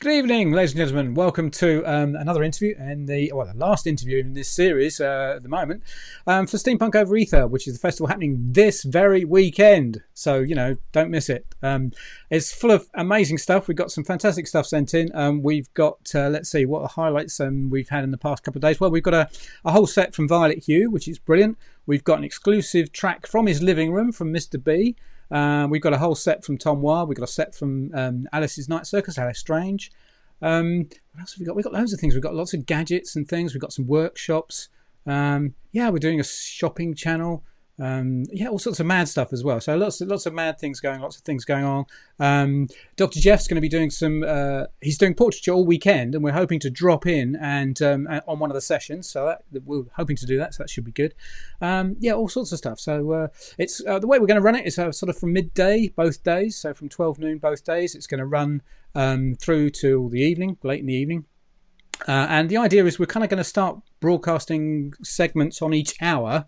Good evening, ladies and gentlemen. Welcome to another interview and the last interview in this series at the moment for Steampunk Over Ether, which is the festival happening this very weekend. So, don't miss it. It's full of amazing stuff. We've got some fantastic stuff sent in. We've got, let's see, what are the highlights we've had in the past couple of days. Well, we've got a whole set from Violet Hue, which is brilliant. We've got an exclusive track from his living room from Mr. B. We've got a whole set from Tom Wah. We've got a set from Alice's Night Circus, Alice Strange. What else have we got? We've got loads of things. We've got lots of gadgets and things. We've got some workshops. We're doing a shopping channel. All sorts of mad stuff as well. So lots of mad things going. Lots of things going on. Dr. Jeff's going to be doing some. He's doing portraiture all weekend, and we're hoping to drop in and on one of the sessions. So we're hoping to do that. So that should be good. All sorts of stuff. So it's the way we're going to run it is sort of from midday both days. So from 12 noon both days. It's going to run through till the evening, late in the evening. And the idea is we're kind of going to start broadcasting segments on each hour.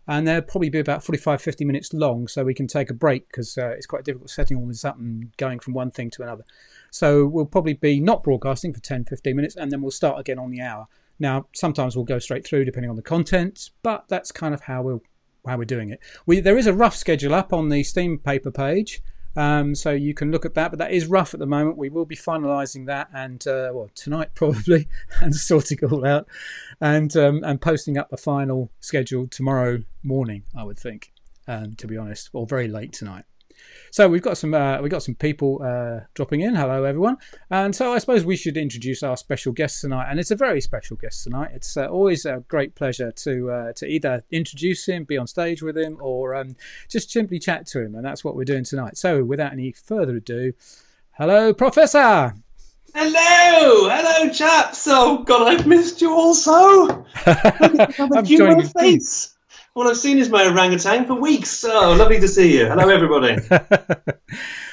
And they'll probably be about 45-50 minutes long, so we can take a break because it's quite difficult setting all this up and going from one thing to another. So we'll probably be not broadcasting for 10-15 minutes, and then we'll start again on the hour. Now, sometimes we'll go straight through depending on the content, but that's kind of how we're doing it. There is a rough schedule up on the SteamPaper page, so you can look at that, but that is rough at the moment. We will be finalising that and tonight probably and sorting it all out and posting up the final schedule tomorrow morning, I would think, to be honest, or very late tonight. So we've got some people dropping in. Hello, everyone. And so I suppose we should introduce our special guest tonight. And it's a very special guest tonight. It's always a great pleasure to either introduce him, be on stage with him, or just simply chat to him. And that's what we're doing tonight. So without any further ado, hello, Professor. Hello, chaps. Oh God, I've missed you all so. I'm joining face. All I've seen is my orangutan for weeks. So lovely to see you. Hello, everybody.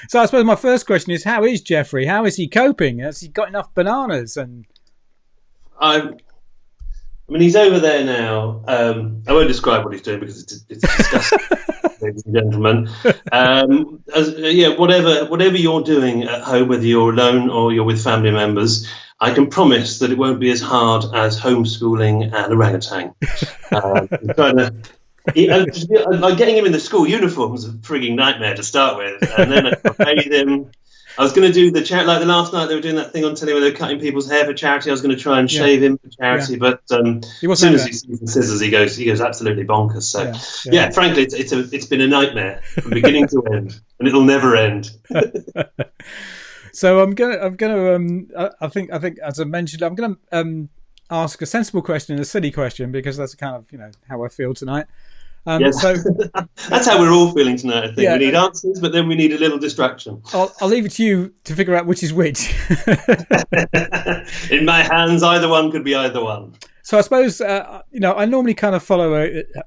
So I suppose my first question is, how is Geoffrey? How is he coping? Has he got enough bananas? And I mean, he's over there now. I won't describe what he's doing because it's disgusting, ladies and gentlemen. Whatever you're doing at home, whether you're alone or you're with family members, I can promise that it won't be as hard as homeschooling an orangutan. Getting him in the school uniform was a frigging nightmare to start with, and then I paid him. I was going to do the charity, like the last night they were doing that thing on telly where they were cutting people's hair for charity. I was going to try and shave him for charity, but as soon as he sees the scissors, he goes absolutely bonkers. So frankly, it's been a nightmare from beginning to end, and it'll never end. So I think as I mentioned, I'm gonna ask a sensible question and a silly question because that's kind of how I feel tonight. Yes. So that's how we're all feeling tonight. I think we need answers, but then we need a little distraction. I'll leave it to you to figure out which is which. In my hands, either one could be either one. So I suppose I normally kind of follow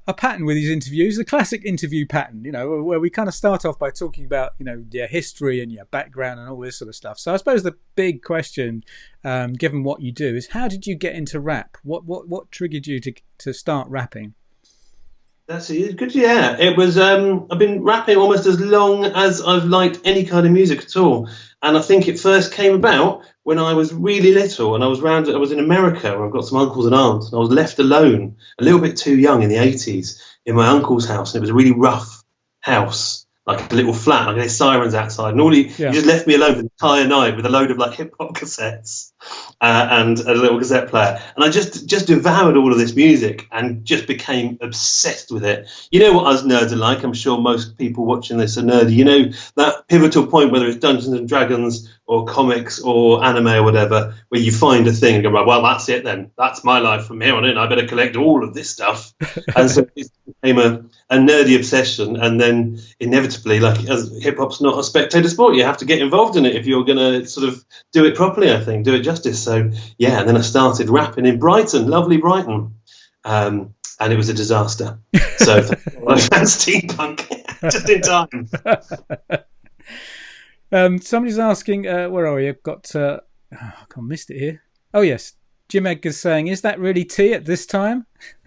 a pattern with these interviews, the classic interview pattern, where we kind of start off by talking about your history and your background and all this sort of stuff. So I suppose the big question, given what you do, is how did you get into rap? What triggered you to start rapping? That's good. Yeah, it was. I've been rapping almost as long as I've liked any kind of music at all, and I think it first came about when I was really little, and I was in America, where I've got some uncles and aunts, and I was left alone, a little bit too young in the 80s, in my uncle's house, and it was a really rough house, like a little flat, like there's sirens outside, and he just left me alone for the entire night with a load of like hip hop cassettes and a little cassette player, and I just devoured all of this music and just became obsessed with it. You know what us nerds are like? I'm sure most people watching this are nerdy. You know that pivotal point, whether it's Dungeons and Dragons or comics or anime or whatever, where you find a thing and go, right, well, that's it then. That's my life from here on in. I better collect all of this stuff. And so it became a nerdy obsession. And then inevitably, like, as hip-hop's not a spectator sport, you have to get involved in it if you're going to sort of do it properly, I think, do it justice. So, and then I started rapping in Brighton, lovely Brighton. And it was a disaster. So I found steampunk just in time. Somebody's asking, where are we? I've got, I missed it here. Oh, yes. Jim Edgar's saying, is that really tea at this time?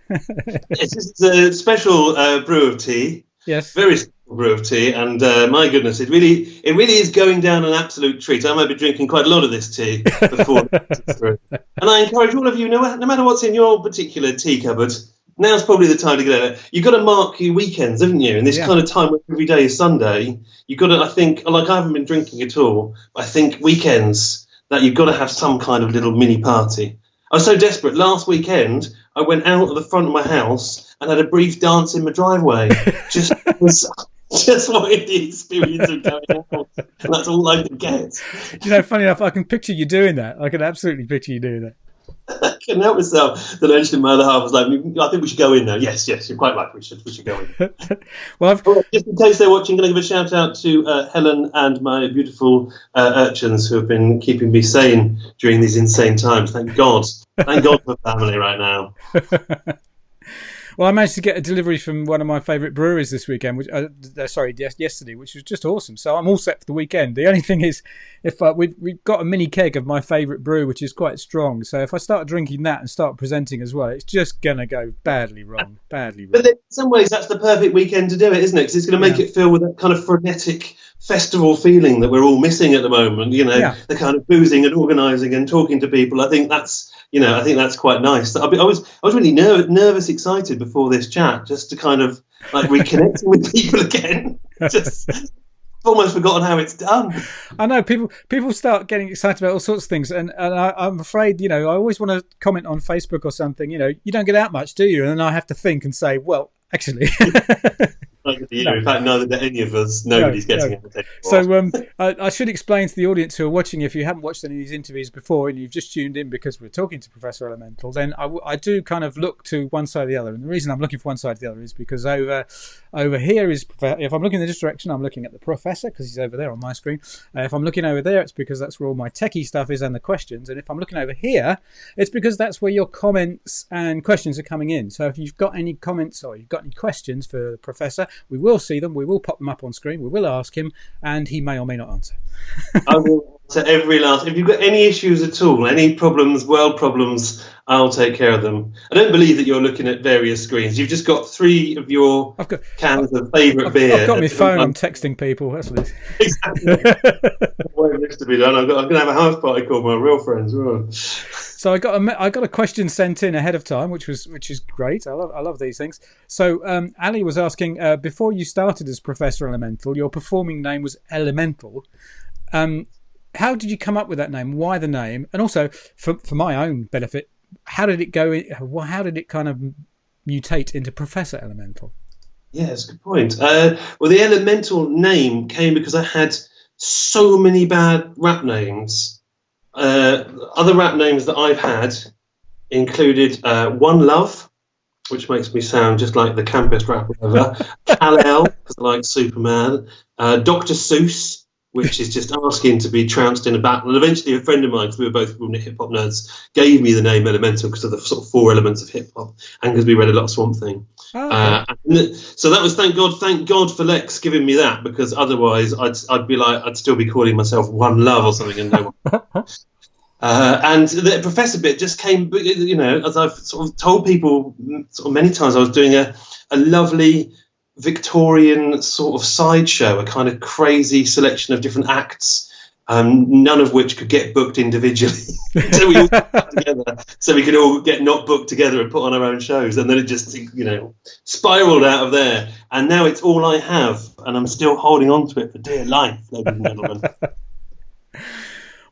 It's just a special brew of tea. Yes. Very simple brew of tea, and my goodness, it really is going down an absolute treat. I might be drinking quite a lot of this tea before it's through. And I encourage all of you, no matter what's in your particular tea cupboard, now's probably the time to get it. You've got to mark your weekends, haven't you? In this kind of time where every day is Sunday, you've got to, I think, like I haven't been drinking at all, but I think weekends that you've got to have some kind of little mini party. I was so desperate. Last weekend, I went out of the front of my house and had a brief dance in my driveway. Just wanted the experience of going out. And that's all I could get. Funny enough, I can picture you doing that. I can absolutely picture you doing that. I couldn't help myself. Then eventually my other half was like, I think we should go in now. Yes, you're quite right. We should go in. Well, just in case they're watching, I'm going to give a shout out to Helen and my beautiful urchins who have been keeping me sane during these insane times. Thank God. Thank God for family right now. Well, I managed to get a delivery from one of my favourite breweries this weekend, yesterday, which was just awesome. So I'm all set for the weekend. The only thing is, if we've got a mini keg of my favourite brew, which is quite strong. So if I start drinking that and start presenting as well, it's just going to go badly wrong. But in some ways, that's the perfect weekend to do it, isn't it? Because it's going to make it feel with that kind of frenetic festival feeling that we're all missing at the moment. The kind of boozing and organising and talking to people. I think that's quite nice. I was really nervous, excited before this chat, just to kind of like reconnect with people again. Just almost forgotten how it's done. I know people start getting excited about all sorts of things, and I'm afraid, I always want to comment on Facebook or something. You don't get out much, do you? And then I have to think and say, well, actually. In fact, neither do any of us. Nobody's getting it. So I should explain to the audience who are watching, if you haven't watched any of these interviews before and you've just tuned in because we're talking to Professor Elemental, then I do kind of look to one side or the other. And the reason I'm looking for one side or the other is because over here is, if I'm looking in this direction, I'm looking at the Professor because he's over there on my screen. If I'm looking over there, it's because that's where all my techie stuff is and the questions. And if I'm looking over here, it's because that's where your comments and questions are coming in. So if you've got any comments or you've got any questions for the Professor, we will see them, we will pop them up on screen, we will ask him, and he may or may not answer. I will answer every last. If you've got any issues at all, any problems, world problems, I'll take care of them. I don't believe that you're looking at various screens. You've just got 3 of your cans of favourite beer. I've got my phone, I'm texting people, that's what it is. Exactly. What needs to be done. I'm going to have a house party called my real friends. Oh. So I got a question sent in ahead of time, which is great. I love these things. So Ali was asking, before you started as Professor Elemental, your performing name was Elemental. How did you come up with that name? Why the name? And also, for my own benefit, how did it go? How did it kind of mutate into Professor Elemental? Yeah, that's a good point. Well, the Elemental name came because I had so many bad rap names. Other rap names that I've had included One Love, which makes me sound just like the campest rapper ever. Kal-El, because I like Superman. Dr. Seuss, which is just asking to be trounced in a battle. And eventually a friend of mine, because we were both hip-hop nerds, gave me the name Elemental because of the sort of 4 elements of hip-hop and because we read a lot of Swamp Thing. Oh, okay. So that was thank God for Lex giving me that, because otherwise I'd still be calling myself One Love or something. And no one. And the Professor bit just came, as I've sort of told people sort of many times, I was doing a lovely Victorian sort of sideshow, a kind of crazy selection of different acts, none of which could get booked individually. So we all got together, so we could all get not booked together and put on our own shows, and then it just spiraled out of there. And now it's all I have, and I'm still holding on to it for dear life, ladies and gentlemen.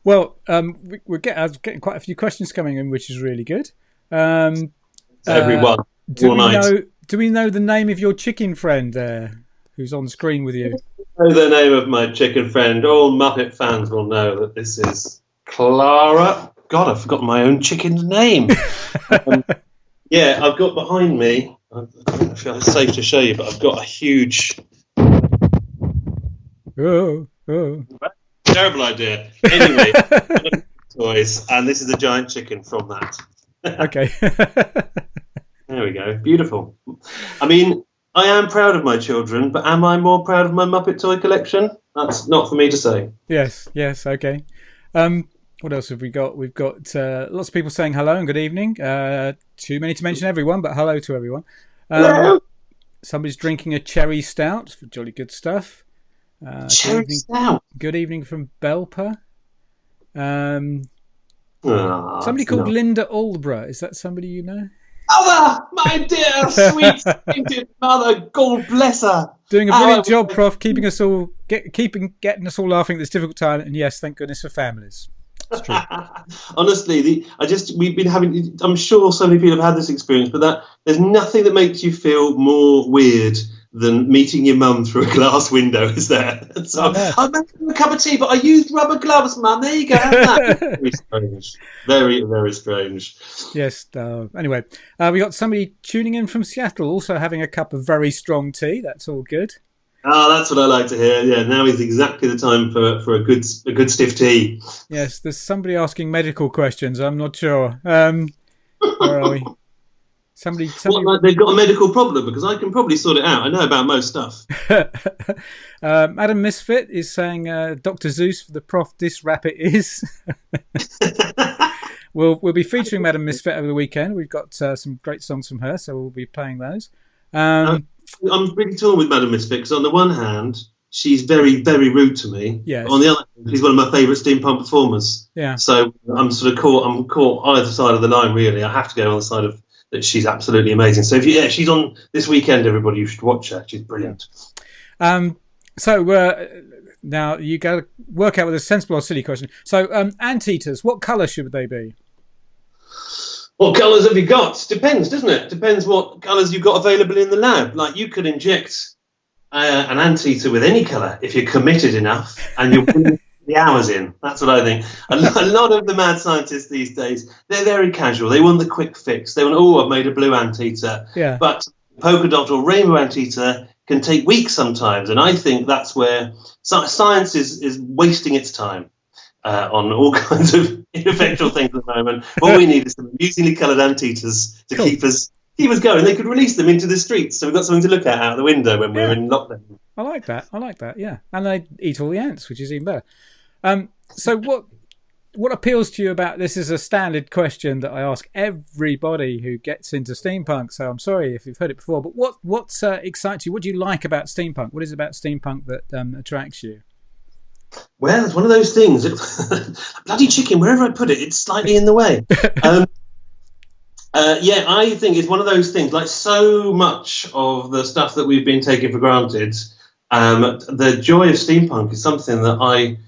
Well, I was getting quite a few questions coming in, which is really good. Everyone, do we know the name of your chicken friend there, who's on screen with you? I know the name of my chicken friend. All Muppet fans will know that this is Clara. God, I've forgotten my own chicken's name. Yeah, I've got behind me, I don't feel it's safe to show you, but I've got a huge... Oh. Terrible idea. Anyway, toys, and this is a giant chicken from that. Okay. There we go. Beautiful. I mean, I am proud of my children, but am I more proud of my Muppet toy collection? That's not for me to say. Yes, okay. What else have we got? We've got lots of people saying hello and good evening. Too many to mention everyone, but hello to everyone. Hello. Somebody's drinking a cherry stout. Jolly good stuff. Cherry stout. Good evening from Belper. Oh, Somebody called Linda Aldborough. Is that somebody you know? Mother, my dear, sweet, sainted mother, God bless her. Doing a brilliant job, Prof, keeping us all getting us all laughing at this difficult time. And yes, thank goodness for families. It's true. Honestly, we've been having. I'm sure so many people have had this experience, but there's nothing that makes you feel more weird than meeting your mum through a glass window, is there? So I'm making a cup of tea, but I used rubber gloves, Mum. There you go. Very strange. Very, very strange. Yes. Anyway, we got somebody tuning in from Seattle, also having a cup of very strong tea. That's all good. Oh, that's what I like to hear. Yeah, now is exactly the time for a good stiff tea. Yes, there's somebody asking medical questions. I'm not sure. Where are we? Somebody... What, like they've got a medical problem? Because I can probably sort it out. I know about most stuff. Adam Misfit is saying, Dr. Zeus for the Prof, this rap it is. We'll be featuring Madam Misfit over the weekend. We've got some great songs from her, so we'll be playing those. I'm really torn with Madam Misfit because on the one hand, she's very, very rude to me. Yes. On the other hand, she's one of my favourite steampunk performers. Yeah. So I'm sort of caught either side of the line, really. I have to go on the side of that she's absolutely amazing. So she's on this weekend, everybody. You should watch her. She's brilliant. So now you got to work out with a sensible or silly question. So anteaters, what colour should they be? What colours have you got? Depends, doesn't it? Depends what colours you've got available in the lab. Like you could inject an anteater with any colour if you're committed enough and you're putting the hours in. That's what I think. A lot of the mad scientists these days, they're very casual. They want the quick fix. They want, I've made a blue anteater. Yeah. But polka dot or rainbow anteater can take weeks sometimes. And I think that's where science is wasting its time. On all kinds of ineffectual things at the moment. All we need is some amusingly coloured anteaters to keep us going. They could release them into the streets, so we've got something to look at out the window when we're in lockdown. I like that, yeah. And they eat all the ants, which is even better. So what appeals to you about this is a standard question that I ask everybody who gets into steampunk, so I'm sorry if you've heard it before, but what excites you? What do you like about steampunk? What is it about steampunk that attracts you? Well, it's one of those things. Bloody chicken, wherever I put it, it's slightly in the way. I think it's one of those things. Like so much of the stuff that we've been taking for granted, the joy of steampunk is something that I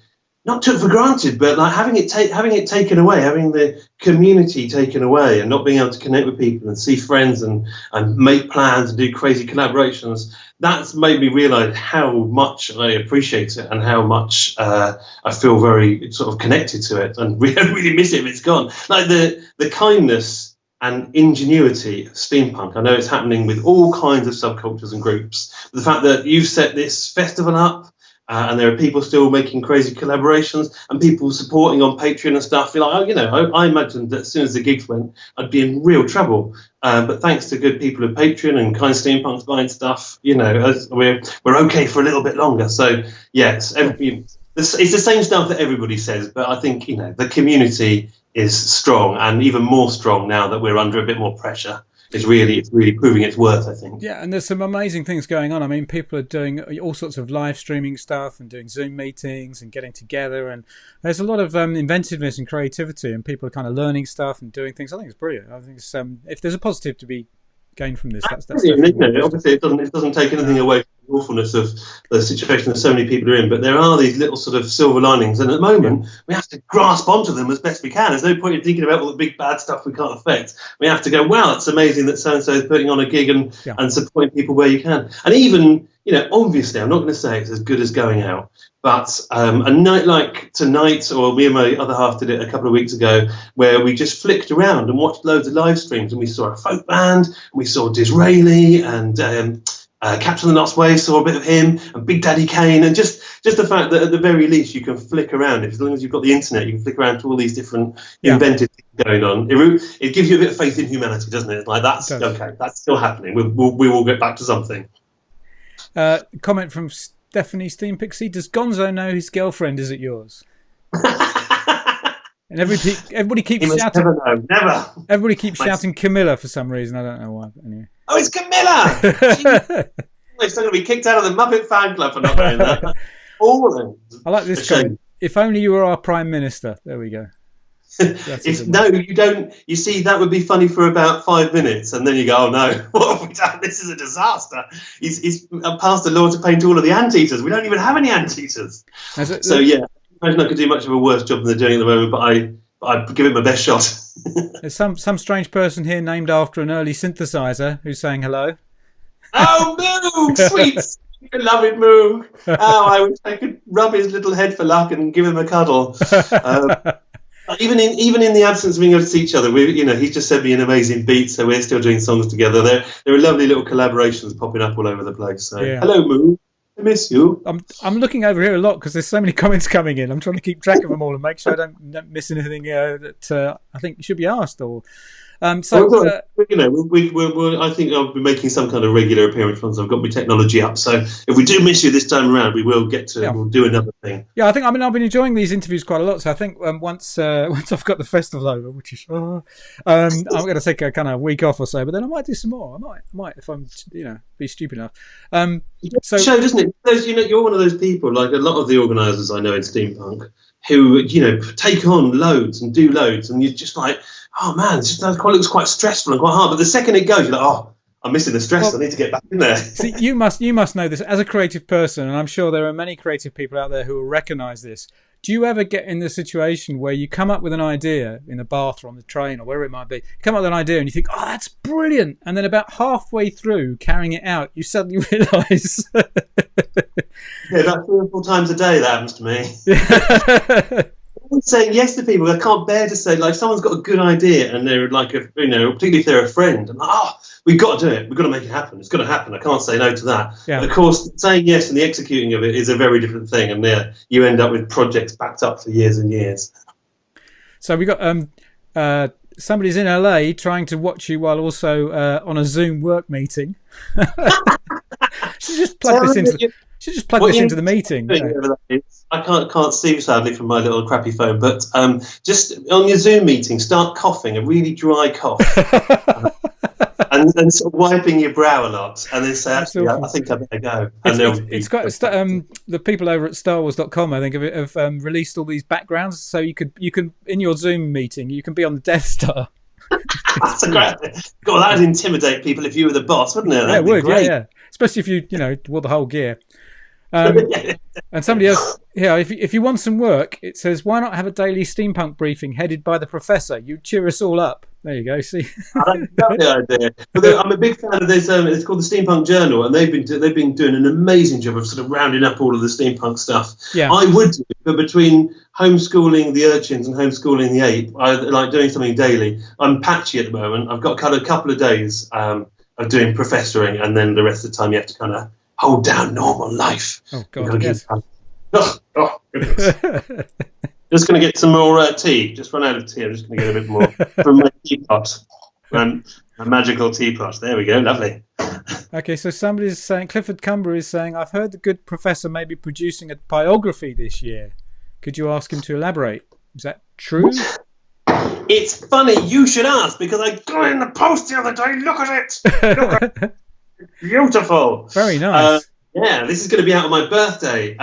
not took for granted, but like having it taken away, having the community taken away, and not being able to connect with people and see friends and make plans and do crazy collaborations. That's made me realise how much I appreciate it and how much I feel very sort of connected to it, and really miss it if it's gone. Like the kindness and ingenuity of steampunk. I know it's happening with all kinds of subcultures and groups. But the fact that you've set this festival up. And there are people still making crazy collaborations and people supporting on Patreon and stuff. You're like, I imagined that as soon as the gigs went, I'd be in real trouble. But thanks to good people of Patreon and kind steampunks buying stuff, we're okay for a little bit longer. So, yes, it's the same stuff that everybody says, but I think, the community is strong and even more strong now that we're under a bit more pressure. It's really proving its worth, I think. Yeah, and there's some amazing things going on. I mean, people are doing all sorts of live streaming stuff and doing Zoom meetings and getting together. And there's a lot of inventiveness and creativity, and people are kind of learning stuff and doing things. I think it's brilliant. I think it's, if there's a positive to be gained from this, that's definitely obviously it doesn't take anything away from the awfulness of the situation that so many people are in, but there are these little sort of silver linings, and at the moment we have to grasp onto them as best we can. There's no point in thinking about all the big bad stuff we can't affect. We have to go, wow, it's amazing that so and so is putting on a gig and supporting people where you can. And even obviously I'm not going to say it's as good as going out, but a night like tonight, or me and my other half did it a couple of weeks ago, where we just flicked around and watched loads of live streams, and we saw a folk band, and we saw Disraeli, and Captain of the Lost Waves, saw a bit of him, and Big Daddy Kane, and just the fact that at the very least you can flick around. As long as you've got the internet, you can flick around to all these different inventive things going on. It gives you a bit of faith in humanity, doesn't it? Like, that's okay, that's still happening. We will get back to something. Comment from Stephanie Steam Pixie: does Gonzo know his girlfriend isn't yours? And everybody keeps shouting. Never. Everybody keeps shouting Camilla for some reason. I don't know why. But anyway. Oh, it's Camilla! She's still going to be kicked out of the Muppet fan club for not knowing that. That's all. I like this comment. If only you were our Prime Minister. There we go. No, you don't. You see, that would be funny for about 5 minutes, and then you go, "Oh no, what have we done? This is a disaster." He's passed a law to paint all of the anteaters. We don't even have any anteaters. So yeah, I imagine I could do much of a worse job than they're doing at the moment, but I give it my best shot. There's some strange person here named after an early synthesizer who's saying hello. Oh, Moog, sweet, beloved Moog. Oh, I wish I could rub his little head for luck and give him a cuddle. Even in the absence of being able to see each other, he's just sent me an amazing beat, so we're still doing songs together. There are lovely little collaborations popping up all over the place. So Hello, Moog. I miss you. I'm looking over here a lot because there's so many comments coming in. I'm trying to keep track of them all and make sure I don't miss anything that I think should be asked. Or I think I'll be making some kind of regular appearance once I've got my technology up. So if we do miss you this time around, we will get to. Yeah. We'll do another thing. Yeah, I've been enjoying these interviews quite a lot. So I think once I've got the festival over, which is I'm going to take a kind of week off or so. But then I might do some more. I might if I'm be stupid enough. So show, doesn't it? Because, you're one of those people, like a lot of the organisers I know in steampunk, who take on loads and do loads, and you're just like, oh man, it looks quite stressful and quite hard. But the second it goes, you're like, oh, I'm missing the stress. I need to get back in there. See, you must know this as a creative person, and I'm sure there are many creative people out there who will recognise this. Do you ever get in the situation where you come up with an idea in the bath or on the train or wherever it might be, you come up with an idea and you think, oh, that's brilliant, and then about halfway through carrying it out, you suddenly realise... Yeah, about 3 or 4 times a day that happens to me. I'm saying yes to people. I can't bear to say, like, someone's got a good idea and they're like, particularly if they're a friend, and we've got to do it. We've got to make it happen. It's got to happen. I can't say no to that. Yeah. But of course, saying yes and the executing of it is a very different thing, and you end up with projects backed up for years and years. So we got somebody's in LA trying to watch you while also on a Zoom work meeting. She just plugged this into. Should just plug this into the meeting. I can't see sadly from my little crappy phone, but just on your Zoom meeting, start coughing, a really dry cough, and sort of wiping your brow a lot, and then say, actually, I think I better go. It's quite the people over at StarWars.com, I think, have released all these backgrounds, so you can in your Zoom meeting, you can be on the Death Star. That's a great. God, that would intimidate people if you were the boss, wouldn't it? Yeah, it would. Great. Yeah. Especially if you wore the whole gear. And somebody else, if you want some work, it says, why not have a daily steampunk briefing headed by the professor? You cheer us all up. There you go. See, I love the idea. But I'm a big fan of this. It's called the Steampunk Journal, and they've been doing an amazing job of sort of rounding up all of the steampunk stuff. Yeah. I would do, but between homeschooling the urchins and homeschooling the ape, I like doing something daily. I'm patchy at the moment. I've got kind of a couple of days of doing professoring, and then the rest of the time you have to kind of hold down normal life. Oh God! Yes. Oh goodness. Just going to get some more tea. Just run out of tea. I'm just going to get a bit more from my teapot. My magical teapot. There we go. Lovely. Okay, so somebody's saying, Clifford Cumber is saying, I've heard the good professor may be producing a biography this year. Could you ask him to elaborate? Is that true? It's funny you should ask, because I got it in the post the other day. Look at it. Look at it. Beautiful. Very nice. Yeah, this is going to be out on my birthday.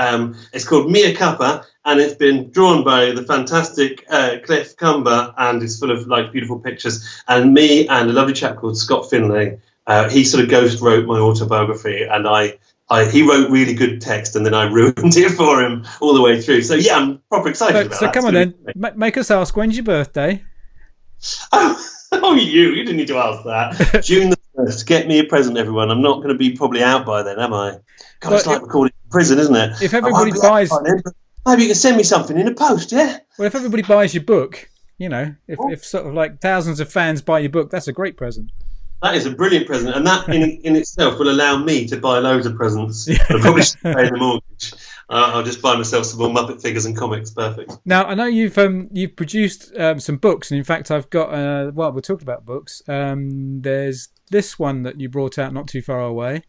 It's called Mea Cuppa, and it's been drawn by the fantastic Cliff Cumber, and it's full of like beautiful pictures. And me and a lovely chap called Scott Finlay, he sort of ghost wrote my autobiography, and he wrote really good text, and then I ruined it for him all the way through. So yeah, I'm proper excited about that. So come on then, make us ask, when's your birthday? Oh, you didn't need to ask that. June the 1st. Get me a present, everyone. I'm not going to be probably out by then, am I? God, it's like recording in prison, isn't it? If everybody buys... Maybe you can send me something in a post, yeah? Well, if everybody buys your book, if sort of like thousands of fans buy your book, that's a great present. That is a brilliant present, and that in itself will allow me to buy loads of presents. I probably shouldn't pay the mortgage. I'll just buy myself some more Muppet figures and comics. Perfect. Now, I know you've produced some books, and in fact, I've got. We're talking about books. There's this one that you brought out not too far away.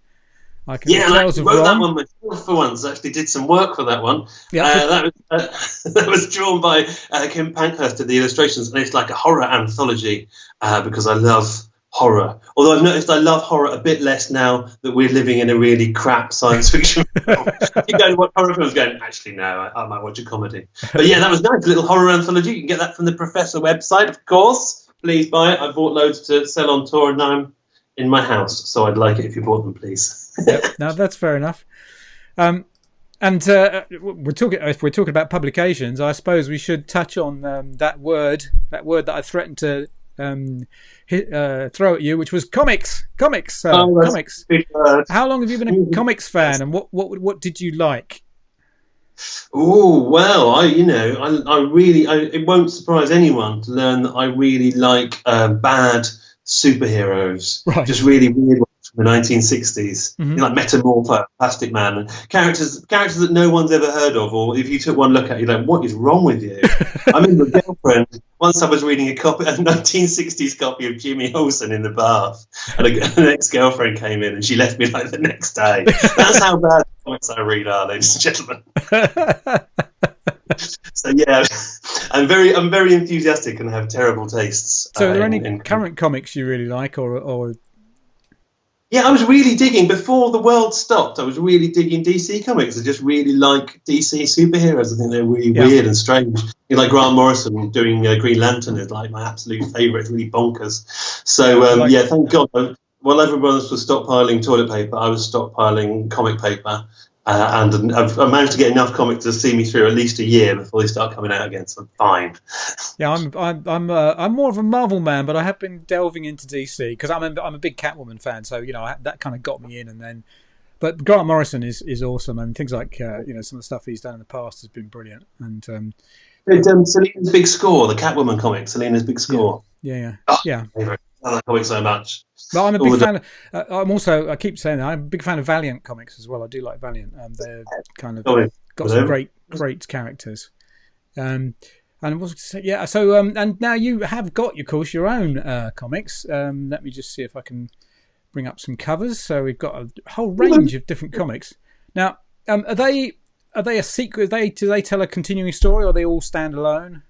I wrote that one myself for once. I actually did some work for that one. Yeah, that was drawn by Kim Pankhurst, did the illustrations, and it's like a horror anthology because I love horror. Although I've noticed I love horror a bit less now that we're living in a really crap science fiction film. You go to watch horror films going, actually, no, I might watch a comedy. But yeah, that was nice. A little horror anthology. You can get that from the Professor website, of course. Please buy it. I bought loads to sell on tour, and now I'm in my house. So I'd like it if you bought them, please. Yep. No, that's fair enough. And if we're talking about publications, I suppose we should touch on that word that I threatened to throw at you, which was comics. Comics. How long have you been a comics fan, and what did you like? Oh well, I really it won't surprise anyone to learn that I really like bad superheroes, right. Just really weird ones from the 1960s, like Metamorpho, Plastic Man, and characters that no one's ever heard of, or if you took one look at it, you're like, what is wrong with you? I remember a girlfriend, once I was reading a 1960s copy of Jimmy Olsen in the bath, and an ex-girlfriend came in and she left me like the next day. That's how bad comics I read are, ladies and gentlemen. So yeah, I'm very enthusiastic and have terrible tastes. So are there any current comics you really like, or? Yeah, I was really digging, before the world stopped, I was really digging DC comics. I just really like DC superheroes. I think they're really weird and strange. Like Grant Morrison doing Green Lantern is like my absolute favourite. It's really bonkers. So thank God. While everyone else was stockpiling toilet paper, I was stockpiling comic paper. And I've managed to get enough comics to see me through at least a year before they start coming out again. So I'm fine. Yeah, I'm more of a Marvel man, but I have been delving into DC because I'm a big Catwoman fan. So that kind of got me in, and then. But Grant Morrison is awesome, and things like some of the stuff he's done in the past has been brilliant. And Selina's Big Score, the Catwoman comic, Selina's Big Score. Yeah. Favorite. I like comics so much. But I'm a big fan. I keep saying that I'm a big fan of Valiant comics as well. I do like Valiant. They're kind of got some great characters. And now you have got, of course, your own comics. Let me just see if I can bring up some covers. So we've got a whole range of different comics. Now, are they a sequel? Do they tell a continuing story, or are they all stand alone?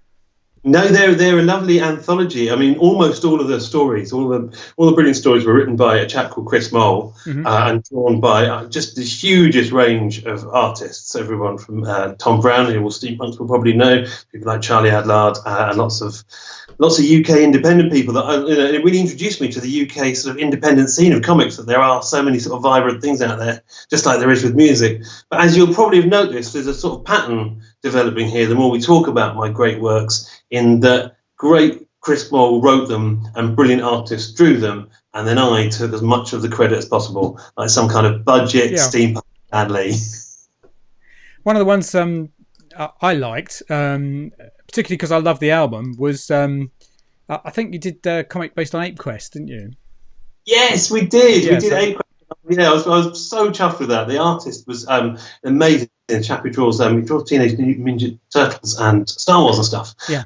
No, they're a lovely anthology. I mean, almost all of the stories, all the brilliant stories were written by a chap called Chris Mole, and drawn by just the hugest range of artists. Everyone from Tom Brown, who all steampunks will probably know, people like Charlie Adlard, and lots of UK independent people. It really introduced me to the UK sort of independent scene of comics. That there are so many sort of vibrant things out there, just like there is with music. But as you'll probably have noticed, there's a sort of pattern developing here. The more we talk about my great works, in that great Chris Mole wrote them and brilliant artists drew them, and then I took as much of the credit as possible, like some kind of budget steampunk badly. One of the ones I liked, particularly because I love the album, was I think you did a comic based on Ape Quest, didn't you? Yes, we did. We did Ape Quest. Yeah, I was so chuffed with that. The artist was amazing. The chap who draws Teenage Mutant Ninja Turtles and Star Wars and stuff. Yeah.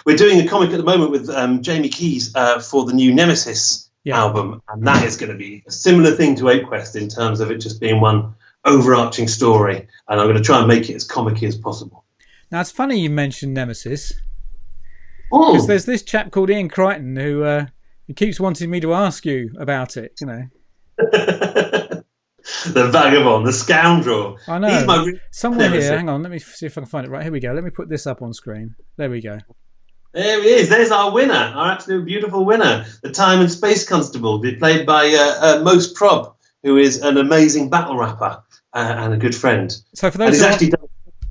We're doing a comic at the moment with Jamie Keys for the new Nemesis album, and that is going to be a similar thing to Ape Quest in terms of it just being one overarching story, and I'm going to try and make it as comic-y as possible. Now, it's funny you mentioned Nemesis, because there's this chap called Ian Crichton who keeps wanting me to ask you about it, The vagabond, the scoundrel. I know. Somewhere here, hang on, let me see if I can find it. Right, here we go. Let me put this up on screen. There we go. There he is. There's our winner, our absolute beautiful winner, the Time and Space Constable, played by Most Prob, who is an amazing battle rapper and a good friend. So for those he's actually done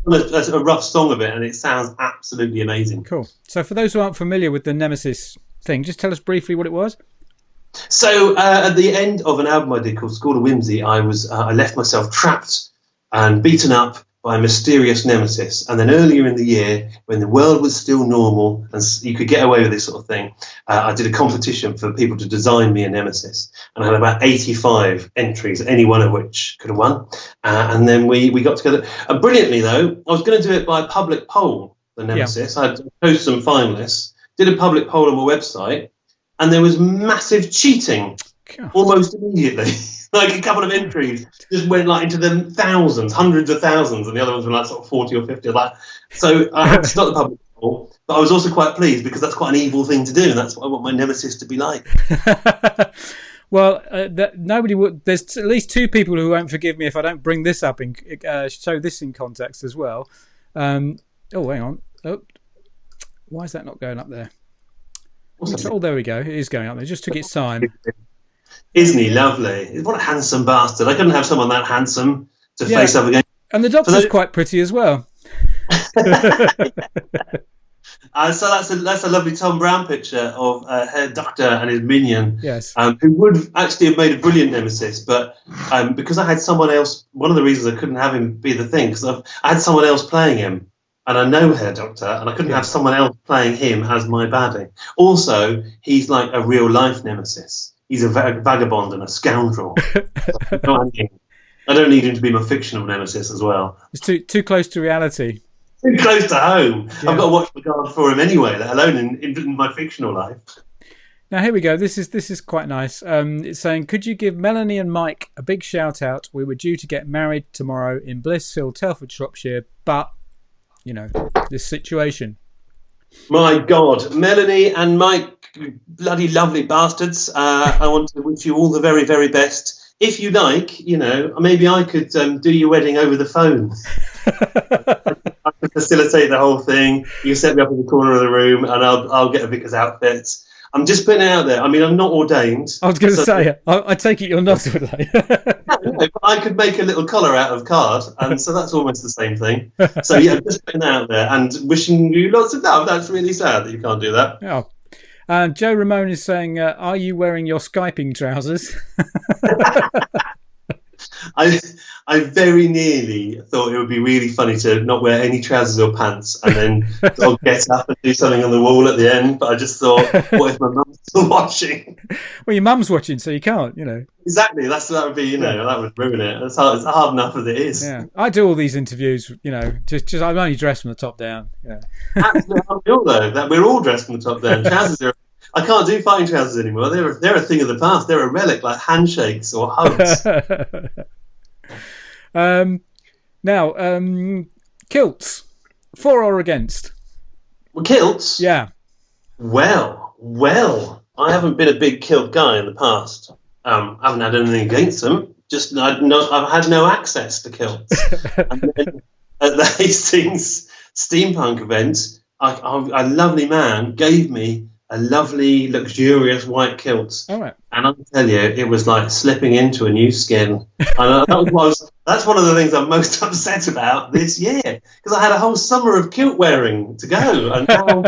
a rough song of it, and it sounds absolutely amazing. Cool. So for those who aren't familiar with the Nemesis thing, just tell us briefly what it was. So at the end of an album I did called School of Whimsy, I left myself trapped and beaten up by a mysterious nemesis. And then earlier in the year, when the world was still normal and you could get away with this sort of thing, I did a competition for people to design me a nemesis. And I had about 85 entries, any one of which could have won. And then we got together. Brilliantly, though, I was going to do it by a public poll, the nemesis. I chose some finalists, did a public poll on my website, and there was massive cheating almost immediately. Like a couple of entries just went like into the thousands, hundreds of thousands, and the other ones were like sort of 40 or 50 of that. So I had to stop the public poll, But I was also quite pleased because that's quite an evil thing to do, and that's what I want my nemesis to be like. Well, nobody would. There's at least two people who won't forgive me if I don't bring this up and show this in context as well. Oh, hang on. Oh, why is that not going up there? Oh, there we go. It is going up there. It just took its time. Isn't he lovely? What a handsome bastard! I couldn't have someone that handsome to face up against. And the Doctor's quite pretty as well. So that's a lovely Tom Brown picture of Herr Doctor and his minion. Yes. Who would actually have made a brilliant nemesis, but because I had someone else, one of the reasons I couldn't have him be the thing, because I had someone else playing him, and I know Herr Doctor, and I couldn't have someone else playing him as my baddie. Also, he's like a real life nemesis. He's a vagabond and a scoundrel. I don't need him to be my fictional nemesis as well. It's too close to reality. Too close to home. Yeah. I've got to watch the guard for him anyway, let alone in my fictional life. Now here we go. This is quite nice. It's saying, could you give Melanie and Mike a big shout out? We were due to get married tomorrow in Bliss Hill, Telford, Shropshire, but this situation. My God, Melanie and Mike, bloody lovely bastards. I want to wish you all the very, very best. If you like, maybe I could do your wedding over the phone. I could facilitate the whole thing. You set me up in the corner of the room, and I'll get a vicar's outfit. I'm just putting it out there. I mean, I'm not ordained. I was going to say, I take it you're not ordained. But I could make a little collar out of card, and so that's almost the same thing. So yeah, just putting it out there and wishing you lots of love. That's really sad that you can't do that. Oh. Joe Ramone is saying, are you wearing your Skyping trousers? I very nearly thought it would be really funny to not wear any trousers or pants and then sort of get up and do something on the wall at the end. But I just thought, what if my mum's still watching? Well, your mum's watching, so you can't, Exactly. That would be, that would ruin it. It's hard enough as it is. Yeah. I do all these interviews, just I'm only dressed from the top down. Yeah. Absolutely. That we're all dressed from the top down. Trousers I can't do fighting trousers anymore. They're a thing of the past. They're a relic, like handshakes or hugs. Now, kilts, for or against? Well, kilts? Yeah. Well, I haven't been a big kilt guy in the past. I haven't had anything against them. Just I've had no access to kilts. And then at the Hastings steampunk event, a lovely man gave me a lovely, luxurious white kilt. All right. And I'll tell you, it was like slipping into a new skin. And that's one of the things I'm most upset about this year, because I had a whole summer of kilt wearing to go, and now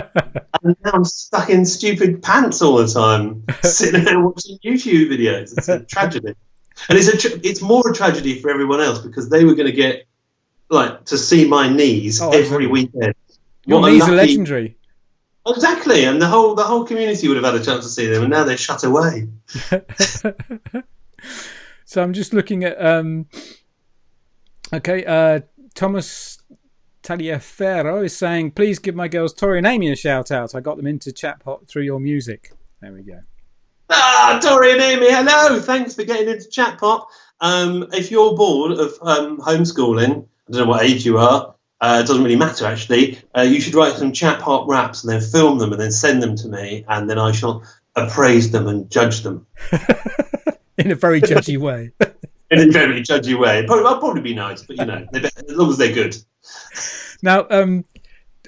I'm stuck in stupid pants all the time, sitting there watching YouTube videos. It's a tragedy. And it's more a tragedy for everyone else, because they were going to get to see my knees every weekend. Your knees are legendary. Exactly, and the whole community would have had a chance to see them, and now they're shut away. So I'm just looking at Thomas Tagliaferro is saying, please give my girls Tori and Amy a shout out. I got them into Chatpot through your music. There we go. Tori and Amy, hello. Thanks for getting into Chatpot. If you're bored of homeschooling, I don't know what age you are. It doesn't really matter, actually. You should write some Chatpot raps and then film them and then send them to me, and then I shall appraise them and judge them. In a very judgy way. In a very judgy way. I'll probably be nice, but as long as they're good. Now,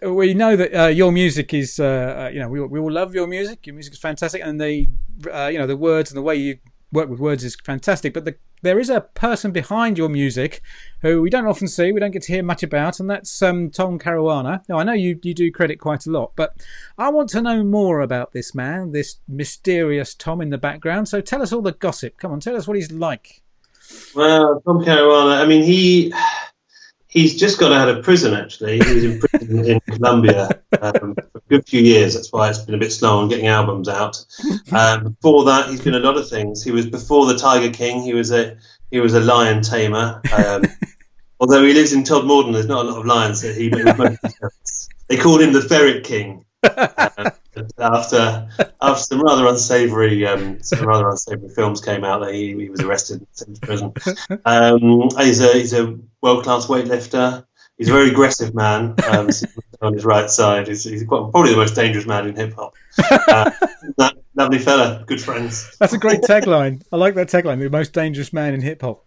we know that your music is, we all love your music. Your music is fantastic, and the words and the way you work with words is fantastic. But there is a person behind your music who we don't often see, we don't get to hear much about, and that's Tom Caruana. Now, I know you do credit quite a lot, but I want to know more about this man, this mysterious Tom in the background. So tell us all the gossip. Come on, tell us what he's like. Well, Tom Caruana, I mean, he's just got out of prison, actually. He was in prison in Colombia for a good few years. That's why it's been a bit slow on getting albums out. Before that, he's been a lot of things. He was before the Tiger King. He was a lion tamer. Although he lives in Todmorden, there's not a lot of lions that they called him the Ferret King. After some rather unsavoury films came out, that he was arrested and sent to prison. He's a world-class weightlifter. He's a very aggressive man. On his right side, he's probably the most dangerous man in hip hop. That lovely fella, good friends. That's a great tagline. I like that tagline. The most dangerous man in hip hop.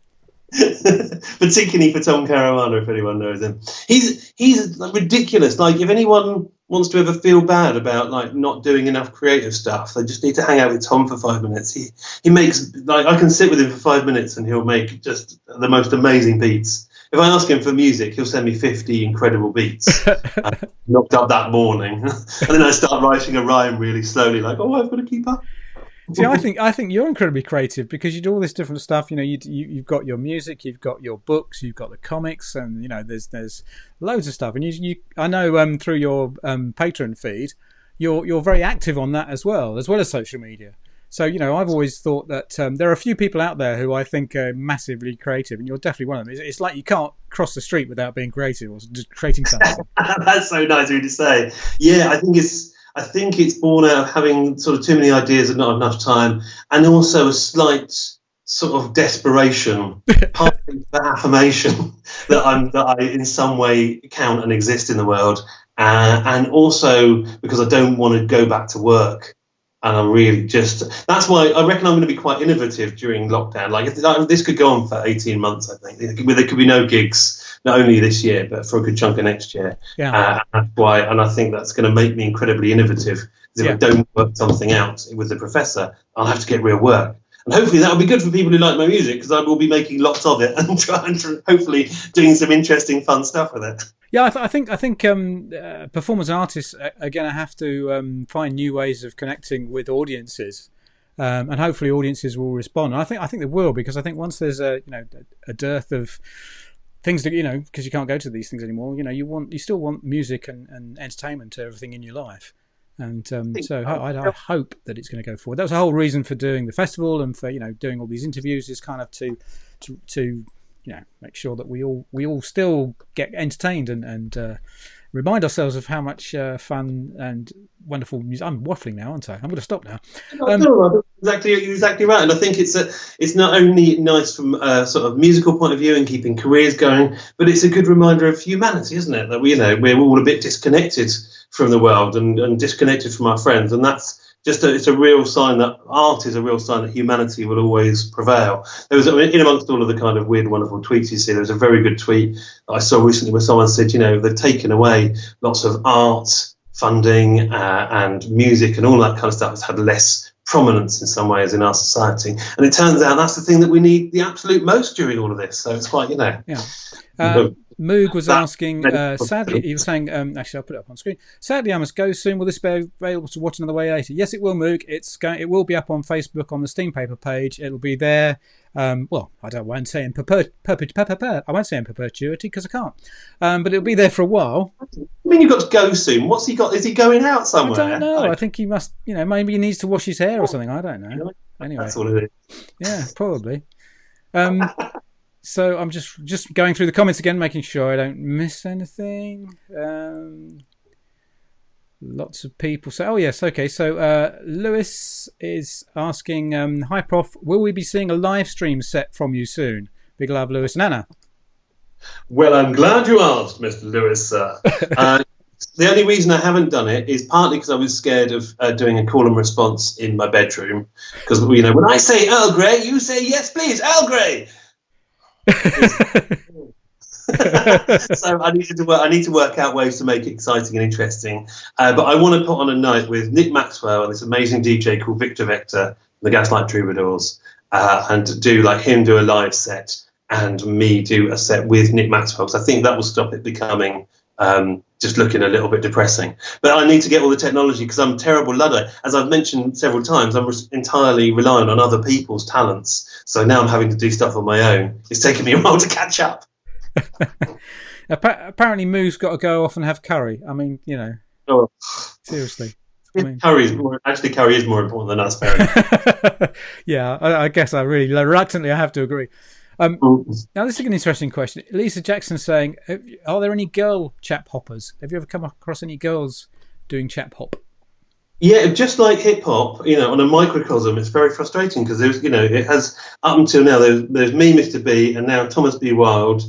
Particularly for Tom Caruana, if anyone knows him. He's ridiculous. Like, if anyone wants to ever feel bad about like not doing enough creative stuff, they just need to hang out with Tom for 5 minutes. He makes, like, I can sit with him for 5 minutes and he'll make just the most amazing beats. If I ask him for music, he'll send me 50 incredible beats. Knocked up that morning, and then I start writing a rhyme really slowly, like, oh, I've got to keep up. See, I think you're incredibly creative because you do all this different stuff. You know, you've got your music, you've got your books, you've got the comics, and you know, there's loads of stuff. And I know through your Patreon feed, you're very active on that as well as social media. So, you know, I've always thought that there are a few people out there who I think are massively creative, and you're definitely one of them. It's like you can't cross the street without being creative or just creating something. That's so nice of you to say. Yeah, I think it's born out of having sort of too many ideas and not enough time, and also a slight sort of desperation, partly for affirmation that I in some way count and exist in the world, and also because I don't want to go back to work. And I'm really that's why I reckon I'm going to be quite innovative during lockdown. Like, this could go on for 18 months, I think. There could be no gigs, not only this year, but for a good chunk of next year. Yeah. That's why, and I think that's going to make me incredibly innovative. Because if I don't work something out with the professor, I'll have to get real work. And hopefully that will be good for people who like my music, because I will be making lots of it and hopefully doing some interesting, fun stuff with it. Yeah, I think performers and artists are going to have to find new ways of connecting with audiences, and hopefully audiences will respond. And I think they will, because I think once there's a dearth of things that, you know, because you can't go to these things anymore. You know, you still want music and entertainment to everything in your life. And so I hope that it's going to go forward. That was the whole reason for doing the festival and for, you know, doing all these interviews, is kind of to you know, make sure that we all still get entertained and remind ourselves of how much fun and wonderful music. I'm waffling now, aren't I? I'm going to stop now. Exactly right. And I think it's not only nice from a sort of musical point of view and keeping careers going, but it's a good reminder of humanity, isn't it? That we're all a bit disconnected from the world and disconnected from our friends, and that's it's a real sign that art is a real sign that humanity will always prevail. There was, in amongst all of the kind of weird, wonderful tweets you see, there was a very good tweet that I saw recently where someone said, you know, they've taken away lots of art funding and music and all that kind of stuff has had less prominence in some ways in our society. And it turns out that's the thing that we need the absolute most during all of this. So it's quite, you know. Yeah. Moog was asking, sadly, he was saying, actually, I'll put it up on screen. Sadly, I must go soon. Will this be available to watch another way later? Yes, it will, Moog. It will be up on Facebook on the SteamPaper page. It'll be there. Well, I won't say in perpetuity because I can't. But it'll be there for a while. I mean, you've got to go soon. What's he got? Is he going out somewhere? I don't know. I think he must, you know, maybe he needs to wash his hair or something. I don't know. Anyway. That's all it is. Yeah, probably. So I'm just going through the comments again, making sure I don't miss anything. Lots of people say, oh yes, okay. So Lewis is asking, hi Prof, will we be seeing a live stream set from you soon? Big love, Lewis and Anna. Well, I'm glad you asked, Mr. Lewis, sir. The only reason I haven't done it is partly because I was scared of doing a call and response in my bedroom. Because, you know, when I say Earl Grey, you say, yes, please, Earl Grey. So I need to work out ways to make it exciting and interesting. But I want to put on a night with Nick Maxwell and this amazing DJ called Victor Vector, the Gaslight Troubadours, and do a live set and me do a set with Nick Maxwell, because I think that will stop it becoming just looking a little bit depressing. But I need to get all the technology, because I'm a terrible Luddite. As I've mentioned several times, I'm entirely reliant on other people's talents. So now I'm having to do stuff on my own. It's taken me a while to catch up. Apparently Moo's got to go off and have curry. I mean, you know, seriously. Curry is more important than us, apparently. Yeah, I guess I really reluctantly I have to agree. Now this is an interesting question. Lisa Jackson saying, are there any girl chap hoppers? Have you ever come across any girls doing chap hop? Yeah, just like hip hop, you know, on a microcosm, it's very frustrating because there's, you know, it has up until now there's me, Mr. B, and now Thomas B. Wilde,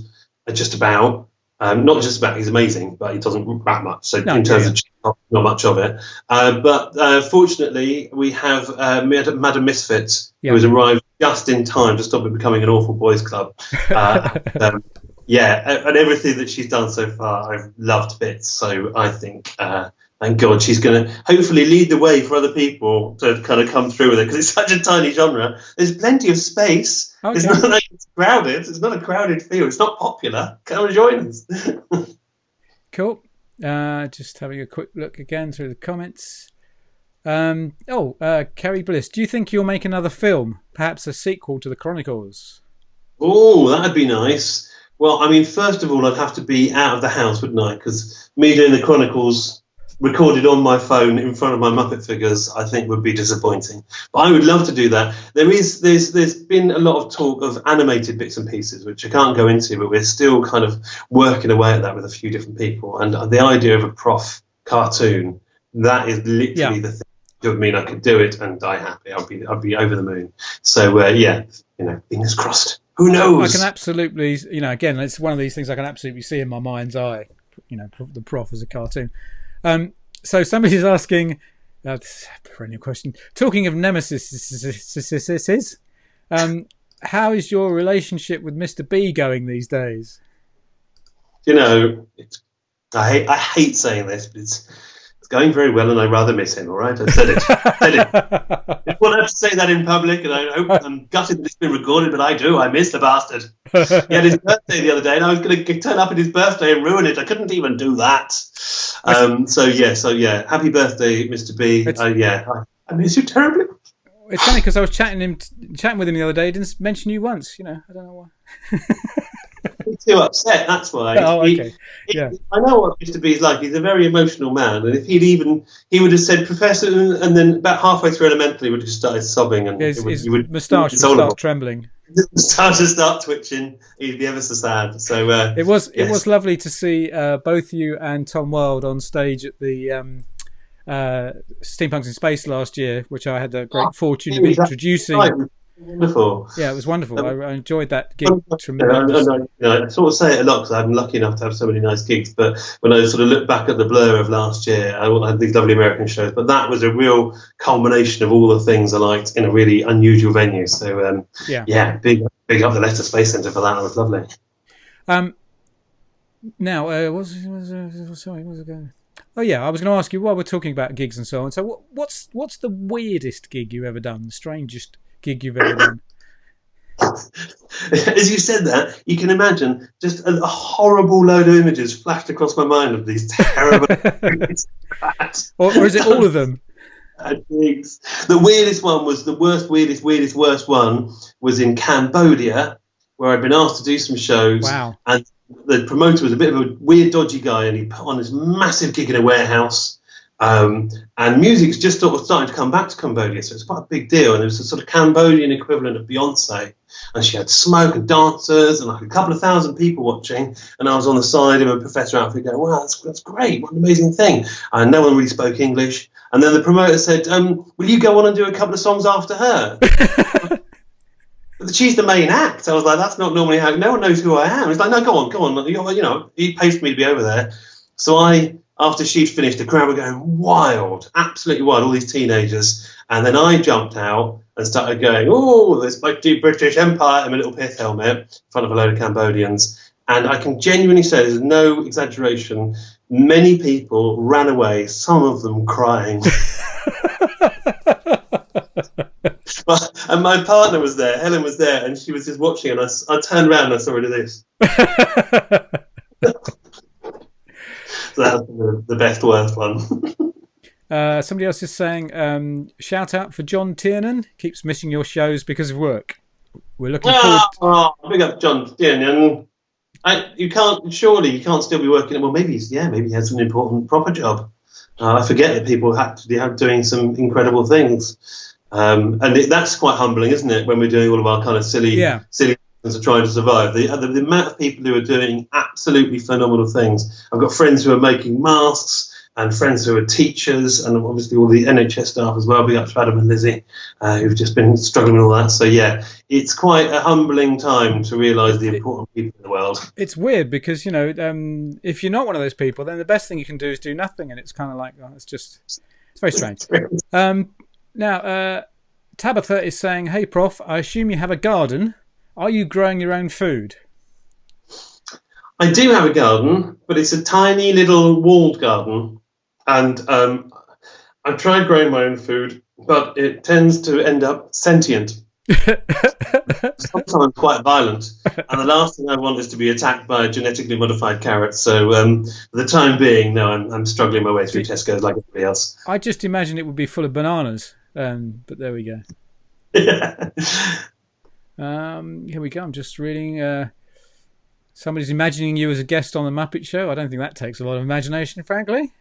just about, Not just about he's amazing, but he doesn't rap much. So No, in terms of not much of it. But fortunately, we have Madam Misfit, who has arrived just in time to stop it becoming an awful boys' club. And everything that she's done so far, I've loved bits. So I think, thank God, she's going to hopefully lead the way for other people to kind of come through with it, because it's such a tiny genre. There's plenty of space. Okay. It's not like it's crowded. It's not a crowded field. It's not popular. Come and join us. Cool. Just having a quick look again through the comments. Kerry Bliss, do you think you'll make another film, perhaps a sequel to the Chronicles? Oh, that'd be nice. Well, I mean, first of all, I'd have to be out of the house, wouldn't I? Because me doing the Chronicles recorded on my phone in front of my Muppet figures, I think would be disappointing. But I would love to do that. There's been a lot of talk of animated bits and pieces, which I can't go into, but we're still kind of working away at that with a few different people. And the idea of a prof cartoon, that is literally the thing that would mean I could do it and die happy. I'd be over the moon. So fingers crossed. Who knows? I can absolutely, again, it's one of these things I can absolutely see in my mind's eye, the prof as a cartoon. So somebody's asking, that's a perennial question, talking of nemesis, how is your relationship with Mr. B going these days? I hate saying this, but it's going very well, and I rather miss him. All right, I said it. I didn't want to have to say that in public, and I hope I'm gutted that it's been recorded, but I do. I miss the bastard. He had his birthday the other day, and I was going to turn up at his birthday and ruin it. I couldn't even do that. So happy birthday, Mr. B. I miss you terribly. It's funny because I was chatting with him the other day. He didn't mention you once. I don't know why. He's too upset, that's why. Oh, okay. I know what Mr. B is like. He's a very emotional man, and if he would have said Professor, and then about halfway through elementary, would have just started sobbing, and his moustache would start trembling. His moustache would start twitching. He'd be ever so sad. So it was lovely to see both you and Tom Wilde on stage at the Steampunks in Space last year, which I had the great fortune of introducing. Right. Wonderful. Yeah, it was wonderful. I enjoyed that gig tremendously. I sort of say it a lot because I'm lucky enough to have so many nice gigs, but when I sort of look back at the blur of last year, I had these lovely American shows, but that was a real culmination of all the things I liked in a really unusual venue. So big up the Leicester Space Centre for that. It was lovely. Now, I was going? Oh yeah, I was going to ask you while we're talking about gigs and so on. So what's the weirdest gig you've ever done? The strangest gig you've ever done? As you said that, you can imagine just a horrible load of images flashed across my mind of these terrible or is it all of them? Gigs. The weirdest one was the worst one was in Cambodia, where I'd been asked to do some shows. Wow. And the promoter was a bit of a weird, dodgy guy, and he put on this massive gig in a warehouse. And music's just sort of starting to come back to Cambodia, so it's quite a big deal. And it was a sort of Cambodian equivalent of Beyonce, and she had smoke and dancers and like a couple of thousand people watching. And I was on the side of a professor outfit going, "Wow, that's great! What an amazing thing!" And no one really spoke English. And then the promoter said, "Will you go on and do a couple of songs after her?" But she's the main act. I was like, "That's not normally how. No one knows who I am." He's like, "No, go on. He pays for me to be over there." So after she'd finished, the crowd were going wild, absolutely wild, all these teenagers. And then I jumped out and started going, "Oh, this mighty British Empire," in my little pith helmet in front of a load of Cambodians. And I can genuinely say, there's no exaggeration, many people ran away, some of them crying. And my partner was there, Helen was there, and she was just watching, and I turned around and I saw her do this. So that's the best worst one. Somebody else is saying, shout out for John Tiernan. Keeps missing your shows because of work. We're looking forward. Big up John Tiernan. You can't still be working. Well, maybe he has an important proper job. I forget that people actually have doing some incredible things. And that's quite humbling, isn't it? When we're doing all of our kind of silly things of trying to survive. The amount of people who are doing absolutely phenomenal things. I've got friends who are making masks. and friends who are teachers, and obviously all the NHS staff as well. Big up to Adam and Lizzie, who've just been struggling with all that. So yeah, it's quite a humbling time to realise the important people in the world. It's weird because, if you're not one of those people, then the best thing you can do is do nothing, and it's kind of like, it's very strange. Now, Tabitha is saying, "Hey, Prof, I assume you have a garden. Are you growing your own food?" I do have a garden, but it's a tiny little walled garden, and I've tried growing my own food, but it tends to end up sentient. Sometimes quite violent, and the last thing I want is to be attacked by a genetically modified carrot. So for the time being, no, I'm struggling my way through Tesco's like everybody else. I just imagine it would be full of bananas, but there we go. Here we go. I'm just reading. Somebody's imagining you as a guest on the Muppet Show. I don't think that takes a lot of imagination, frankly.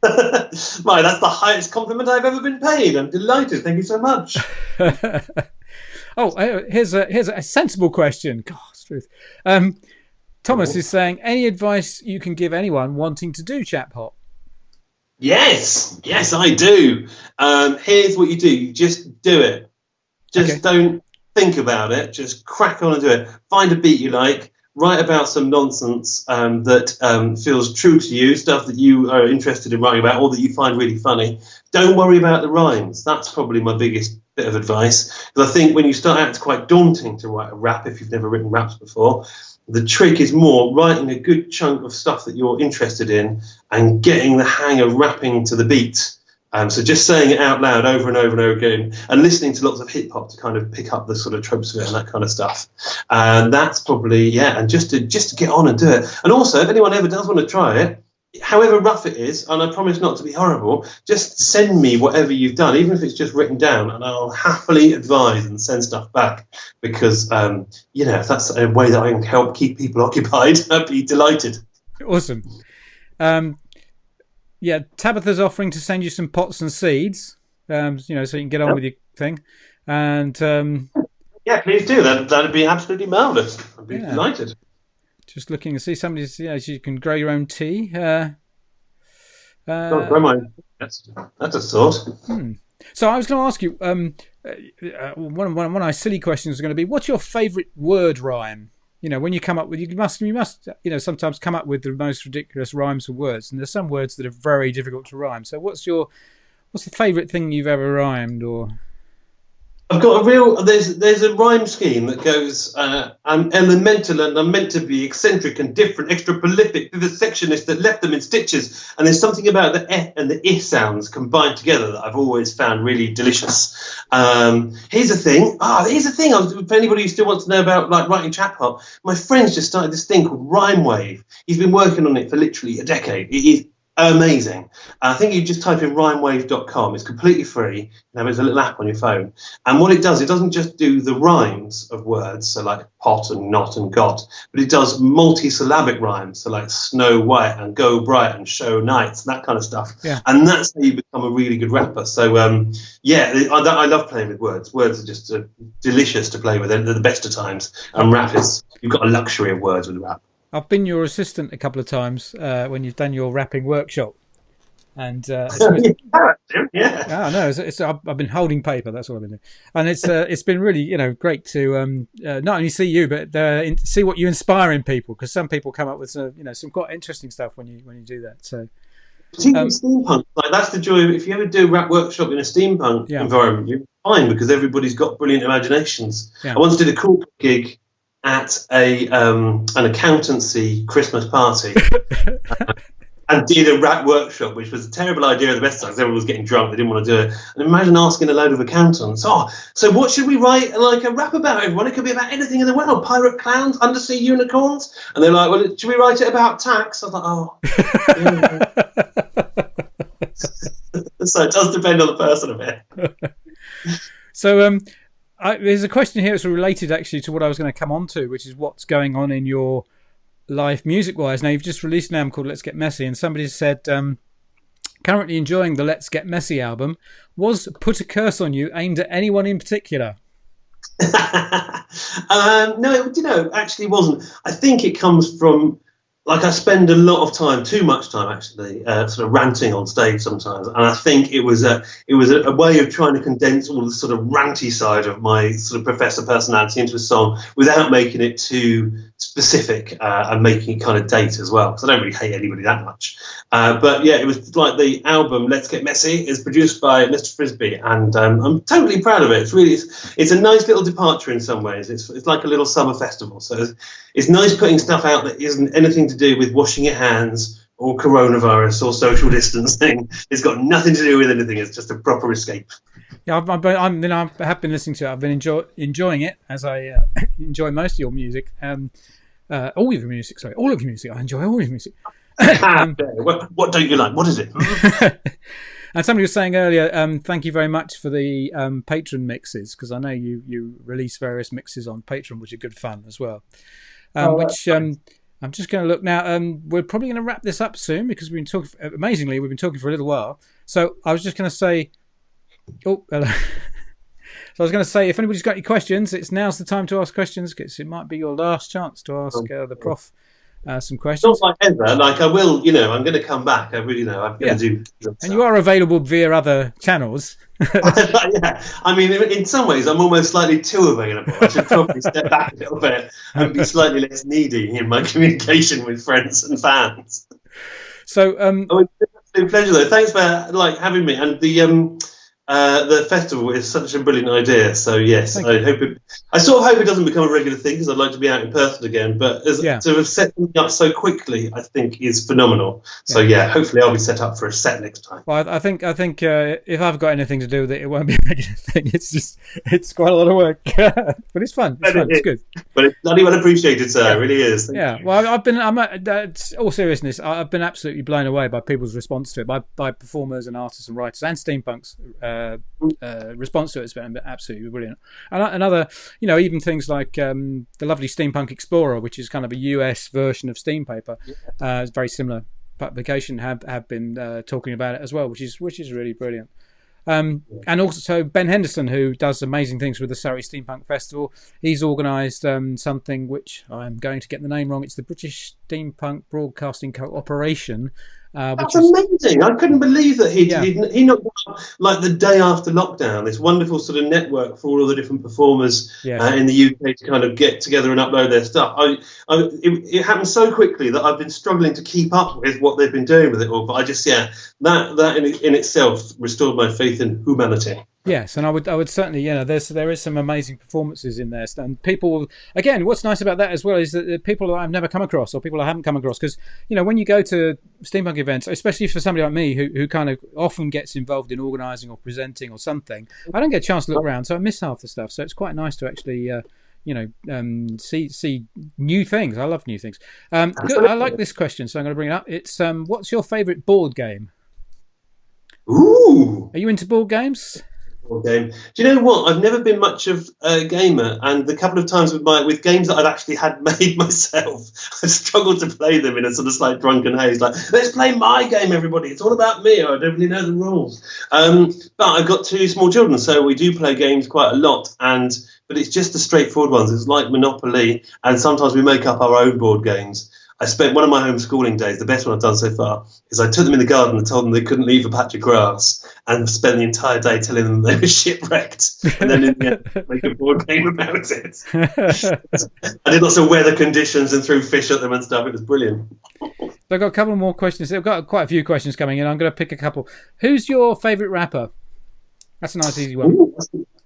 That's the highest compliment I've ever been paid. I'm delighted. Thank you so much. Here's a sensible question. God's truth. Thomas is saying, any advice you can give anyone wanting to do Chap Hop? Yes, I do. Here's what you do. You just do it. Just don't think about it. Just crack on and do it. Find a beat you like. Write about some nonsense that feels true to you, stuff that you are interested in writing about or that you find really funny. Don't worry about the rhymes. That's probably my biggest bit of advice. Because I think when you start out, it's quite daunting to write a rap if you've never written raps before. The trick is more writing a good chunk of stuff that you're interested in and getting the hang of rapping to the beat. So just saying it out loud over and over and over again and listening to lots of hip hop to kind of pick up the sort of tropes of it and that kind of stuff. And that's probably, and just to get on and do it. And also, if anyone ever does want to try it, however rough it is, and I promise not to be horrible, just send me whatever you've done, even if it's just written down, and I'll happily advise and send stuff back because, if that's a way that I can help keep people occupied, I'd be delighted. Awesome. Tabitha's offering to send you some pots and seeds, so you can get on with your thing. And please do. That'd be absolutely marvellous. I'd be delighted. Just looking to see somebody's. You can grow your own tea. Grow my. That's a thought. So I was going to ask you. One of my silly questions is going to be, what's your favourite word rhyme? When you come up with, you must, sometimes come up with the most ridiculous rhymes for words, and there's some words that are very difficult to rhyme. So what's the favourite thing you've ever rhymed? Or I've got there's a rhyme scheme that goes, I'm elemental and I'm meant to be eccentric and different, extra prolific, vivisectionist that left them in stitches. And there's something about the eh and the I sounds combined together that I've always found really delicious. Here's a thing. For anybody who still wants to know about like writing Chap Hop, my friend's just started this thing called Rhyme Wave. He's been working on it for literally a decade. It is amazing. I think you just type in rhymewave.com. It's completely free. There's a little app on your phone. And what it does, it doesn't just do the rhymes of words, so like pot and not and got, but it does multi-syllabic rhymes, so like Snow White and Go Bright and Show Nights, that kind of stuff. Yeah. And that's how you become a really good rapper. So, I love playing with words. Words are just delicious to play with. They're the best of times. And rap is, you've got a luxury of words with rap. I've been your assistant a couple of times when you've done your rapping workshop, and I've been holding paper. That's all I've been doing, and it's been really great to not only see you but see what you inspire in people, because some people come up with some quite interesting stuff when you do that. So, steampunk, that's the joy. If you ever do a rap workshop in a steampunk environment, you're fine because everybody's got brilliant imaginations. Yeah. I once did a corporate gig at an accountancy Christmas party and did a rap workshop, which was a terrible idea at the best times. Everyone was getting drunk, they didn't want to do it. And imagine asking a load of accountants, so what should we write like a rap about, everyone? It could be about anything in the world, pirate clowns, undersea unicorns. And they're like, well, should we write it about tax? I was like, So it does depend on the person a bit. So there's a question here that's related actually to what I was going to come on to, which is what's going on in your life music-wise. Now, you've just released an album called Let's Get Messy, and somebody said, currently enjoying the Let's Get Messy album. Was Put a Curse on You aimed at anyone in particular? No, it actually wasn't. I think it comes from like I spend a lot of time, too much time actually, sort of ranting on stage sometimes, and I think it was a way of trying to condense all the sort of ranty side of my sort of professor personality into a song without making it too specific and making it kind of date as well. Because I don't really hate anybody that much. But yeah, it was like the album "Let's Get Messy" is produced by Mr. Frisbee, and I'm totally proud of it. It's a nice little departure in some ways. It's like a little summer festival. So it's nice putting stuff out that isn't anything to do with washing your hands or coronavirus or social distancing. It's got nothing to do with anything. It's just a proper escape. Yeah, I have been listening to it. I've been enjoying it as I enjoy most of your music. All of your music, sorry, all of your music. I enjoy all of your music. What don't you like? What is it? And somebody was saying earlier, thank you very much for the Patreon mixes, because I know you release various mixes on Patreon, which are good fun as well. I'm just going to look now. We're probably going to wrap this up soon because we've been talking. Amazingly, we've been talking for a little while. So I was just going to say, oh, hello. So I was going to say, if anybody's got any questions, now's the time to ask questions, because it might be your last chance to ask the prof some questions. Not like ever. Like I will, I'm going to come back. I'm going to do. And you are available via other channels. Yeah, I mean, in some ways, I'm almost slightly too available. I should probably step back a little bit and be slightly less needy in my communication with friends and fans. So, it's been an absolute pleasure, though. Thanks for having me. And the festival is such a brilliant idea. So yes, I sort of hope it doesn't become a regular thing because I'd like to be out in person again. But to have set something up so quickly, I think is phenomenal. So hopefully I'll be set up for a set next time. Well, I think if I've got anything to do with it, it won't be a regular thing. It's quite a lot of work, but it's fun. It's good. But it's bloody well appreciated, sir. It really is. Thank you. Well, all seriousness, I've been absolutely blown away by people's response to it, by performers and artists and writers and steampunks. Response to it has been absolutely brilliant. And another, even things like the lovely Steampunk Explorer, which is kind of a US version of SteamPaper, it's very similar publication, have been talking about it as well, which is really brilliant. And also Ben Henderson, who does amazing things with the Surrey Steampunk Festival. He's organised something which I'm going to get the name wrong. It's the British Steampunk Broadcasting Cooperation. That's amazing! I couldn't believe that he knocked out like the day after lockdown. This wonderful sort of network for all of the different performers in the UK to kind of get together and upload their stuff. It happened so quickly that I've been struggling to keep up with what they've been doing with it all. But I just that in itself restored my faith in humanity. Yes, and I would certainly, there is some amazing performances in there, and people. Again, what's nice about that as well is that the people that I've never come across or people I haven't come across, because when you go to steampunk events, especially for somebody like me who kind of often gets involved in organising or presenting or something, I don't get a chance to look around, so I miss half the stuff. So it's quite nice to actually, see new things. I love new things. Good. I like this question, so I'm going to bring it up. It's what's your favourite board game? Ooh, are you into board games? Game. Do you know what? I've never been much of a gamer, and the couple of times with games that I've actually had made myself, I've struggled to play them in a sort of slight drunken haze. Like, let's play my game, everybody. It's all about me. I don't really know the rules. But I've got two small children, so we do play games quite a lot. But it's just the straightforward ones. It's like Monopoly, and sometimes we make up our own board games. I spent one of my homeschooling days, the best one I've done so far, is I took them in the garden and told them they couldn't leave a patch of grass and spent the entire day telling them they were shipwrecked. And then in the end, make a board game about it. I did lots of weather conditions and threw fish at them and stuff. It was brilliant. I've got a couple more questions. I've got quite a few questions coming in. I'm going to pick a couple. Who's your favourite rapper? That's a nice, easy one. Ooh,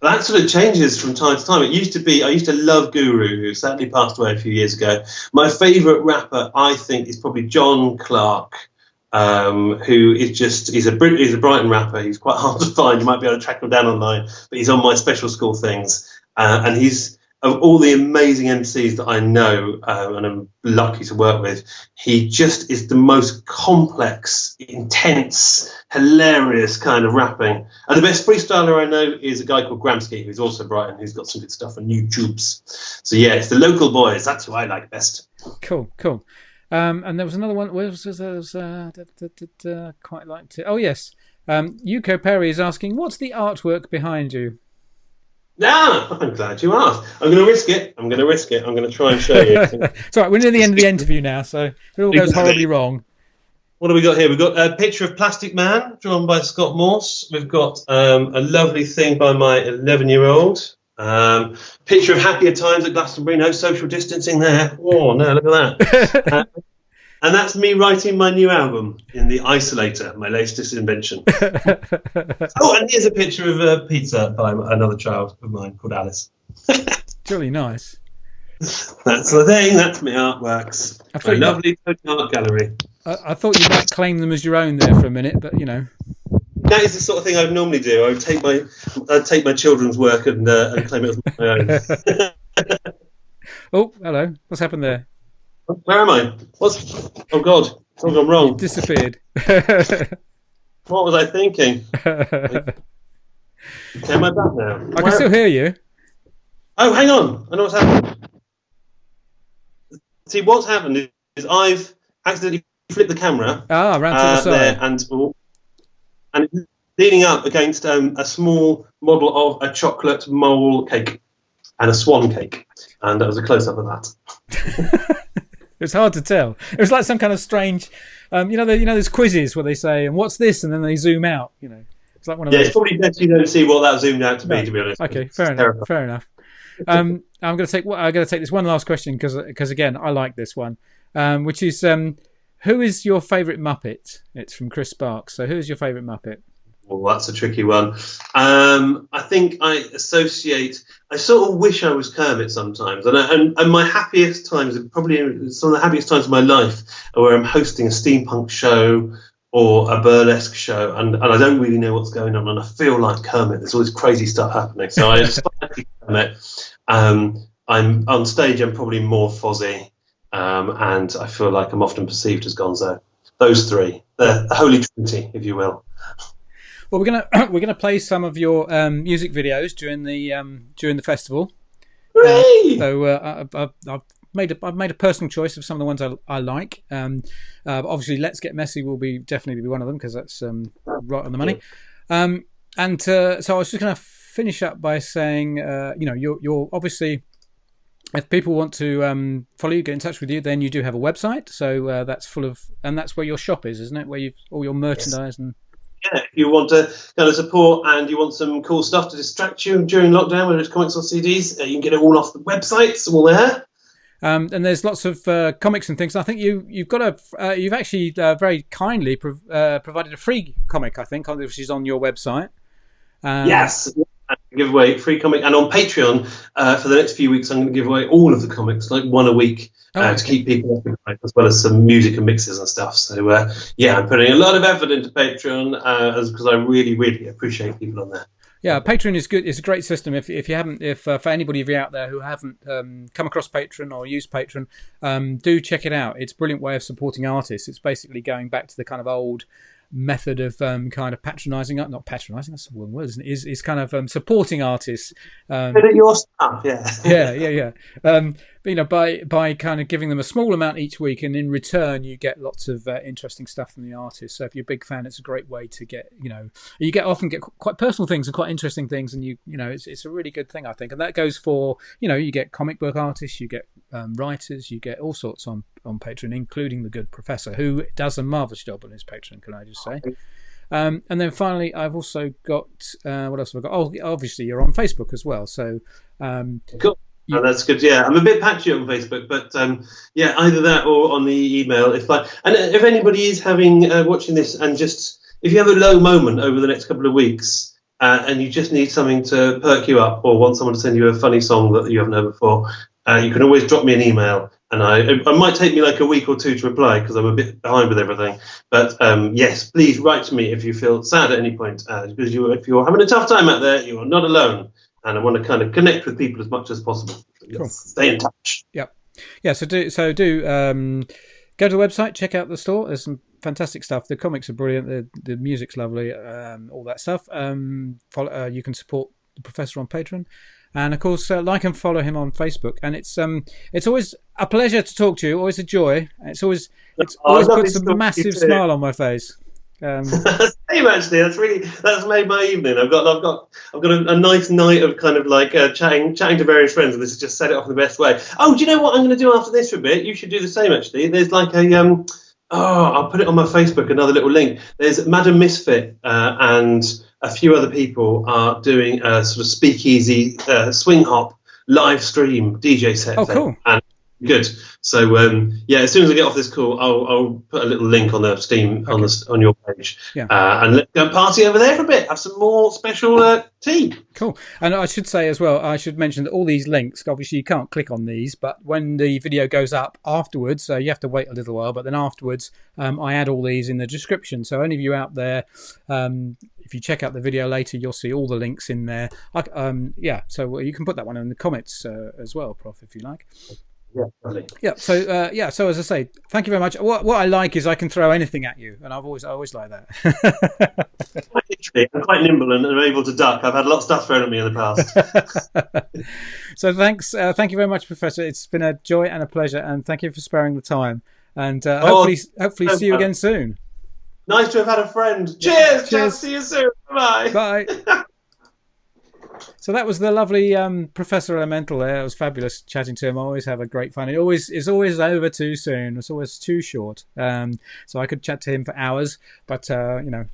that sort of changes from time to time. I used to love Guru, who sadly passed away a few years ago. My favourite rapper, I think, is probably John Clark, who is he's a Brighton rapper. He's quite hard to find. You might be able to track him down online, but he's on my special school things. And he's, of all the amazing MCs that I know and I'm lucky to work with, he just is the most complex, intense, hilarious kind of rapping. And the best freestyler I know is a guy called Gramsci, who's also Brighton, who's got some good stuff on YouTube. So yeah, it's the local boys. That's who I like best. Cool. And there was another one. Quite liked it. Oh yes, Yuko Perry is asking, what's the artwork behind you? Ah, I'm glad you asked. I'm going to risk it. I'm going to try and show you. It's all right. We're near the end of the interview now, so if it all goes horribly wrong. What have we got here? We've got a picture of Plastic Man, drawn by Scott Morse. We've got a lovely thing by my 11-year-old. Picture of happier times at Glastonbury. No social distancing there. Oh, no, look at that. And that's me writing my new album in the Isolator, my latest invention. Oh, and here's a picture of a pizza by another child of mine called Alice. It's really nice. That's the thing. That's my artworks. A lovely art gallery. I thought you might claim them as your own there for a minute, but you know. That is the sort of thing I'd normally do. I would take my children's work and claim it as my own. Oh, hello. What's happened there? Where am I? Oh God, it's all gone wrong. You disappeared. What was I thinking? Okay, am I back now? I can still hear you. Oh, hang on. I know what's happened. See, what's happened is I've accidentally flipped the camera. Around to the side. There, and it's leaning up against a small model of a chocolate mole cake and a swan cake. And that was a close-up of that. It's hard to tell. It was like some kind of strange, those quizzes where they say, "And what's this?" and then they zoom out. You know, it's like one of those. It's probably best you don't see what that zoomed out to be. To be honest. Okay, fair enough. I'm going to take this one last question because again I like this one, which is who is your favourite Muppet? It's from Chris Sparks. So who is your favourite Muppet? Well, that's a tricky one. I think I sort of wish I was Kermit sometimes. And my happiest times, probably some of the happiest times of my life, are where I'm hosting a steampunk show or a burlesque show, and I don't really know what's going on, and I feel like Kermit. There's all this crazy stuff happening. So I aspire to be Kermit. I'm on stage, I'm probably more Fozzie, and I feel like I'm often perceived as Gonzo. Those three, the holy trinity, if you will. Well, we're gonna play some of your music videos during the festival. So I've made a personal choice of some of the ones I like. Obviously, Let's Get Messy will definitely be one of them because that's right on the money. So I was just going to finish up by saying, you're obviously, if people want to follow you, get in touch with you, then you do have a website. So that's and that's where your shop is, isn't it? Where all your merchandise and. Yeah, if you want to kind of support and you want some cool stuff to distract you during lockdown, whether it's comics or CDs, you can get it all off the website. It's all there. And there's lots of comics and things. I think you've actually very kindly provided a free comic, I think, which is on your website. Yes. I give away free comic, and on Patreon for the next few weeks I'm going to give away all of the comics, like one a week, to keep people occupied, as well as some music and mixes and stuff. So I'm putting a lot of effort into Patreon because I really, really appreciate people on there. Yeah, Patreon is good. It's a great system. If you haven't, for anybody of you out there who haven't come across Patreon or used Patreon, do check it out. It's a brilliant way of supporting artists. It's basically going back to the kind of old method of kind of patronising, not patronising, that's the wrong word, isn't it? Is kind of supporting artists. Bit of your stuff, yeah. Yeah. But by kind of giving them a small amount each week, and in return you get lots of interesting stuff from the artist. So if you're a big fan, it's a great way to get, you often get quite personal things and quite interesting things, and it's a really good thing, I think. And that goes for, you get comic book artists, you get writers, you get all sorts on Patreon, including the good Professor, who does a marvellous job on his Patreon, can I just say. And then finally, I've also got what else have I got? Oh, obviously you're on Facebook as well. So cool. That's good. Yeah, I'm a bit patchy on Facebook, but either that or on the email. If anybody is watching this, and just if you have a low moment over the next couple of weeks, and you just need something to perk you up, or want someone to send you a funny song that you haven't heard before, you can always drop me an email. And it might take me like a week or two to reply because I'm a bit behind with everything. But yes, please write to me if you feel sad at any point. Because if you're having a tough time out there, you are not alone. And I want to kind of connect with people as much as possible. Cool. Stay in touch. Yep. Yeah. So do go to the website, check out the store. There's some fantastic stuff. The comics are brilliant. The music's lovely. All that stuff. You can support the Professor on Patreon. And of course, like and follow him on Facebook. And it's always a pleasure to talk to you. Always a joy. It always puts a massive smile on my face. Same actually. That's made my evening. I've got a nice night of kind of like chatting to various friends, and this has just set it off in the best way. Oh, do you know what I'm going to do after this for a bit? You should do the same actually. There's like a I'll put it on my Facebook. Another little link. There's Madam Misfit and a few other people are doing a sort of speakeasy swing hop live stream DJ set Oh, thing. cool. And good. So as soon as I get off this call, I'll put a little link on the Steam on your page, and let's go party over there for a bit. Have some more special tea. Cool. And I should say as well, I should mention that all these links, obviously you can't click on these, but when the video goes up afterwards, so you have to wait a little while, but then afterwards, I add all these in the description. So any of you out there, if you check out the video later, you'll see all the links in there. So you can put that one in the comments as well, Prof, if you like. Yeah, lovely. So as I say, thank you very much. What I like is I can throw anything at you, and I always like that. I'm quite nimble and I'm able to duck. I've had a lot of stuff thrown at me in the past. So thank you very much, Professor. It's been a joy and a pleasure, and thank you for sparing the time. And hopefully see you again soon. Nice to have had a friend. Cheers. See you soon. Bye. Bye. So that was the lovely Professor Elemental there. It was fabulous chatting to him. I always have a great fun. It's always over too soon. It's always too short. So I could chat to him for hours, but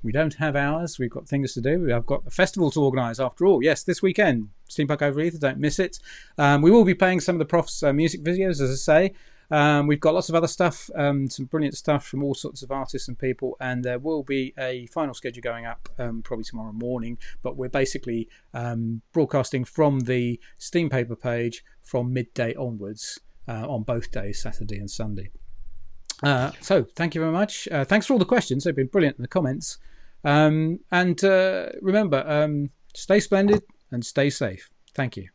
we don't have hours. We've got things to do. I've got a festival to organise after all. Yes, this weekend, Steampunk Over Ether. Don't miss it. We will be playing some of the Prof's music videos, as I say. We've got lots of other stuff, some brilliant stuff from all sorts of artists and people, and there will be a final schedule going up probably tomorrow morning, but we're basically broadcasting from the SteamPaper page from midday onwards on both days, Saturday and Sunday. So thank you very much. Thanks for all the questions. They've been brilliant in the comments. And remember, stay splendid and stay safe. Thank you.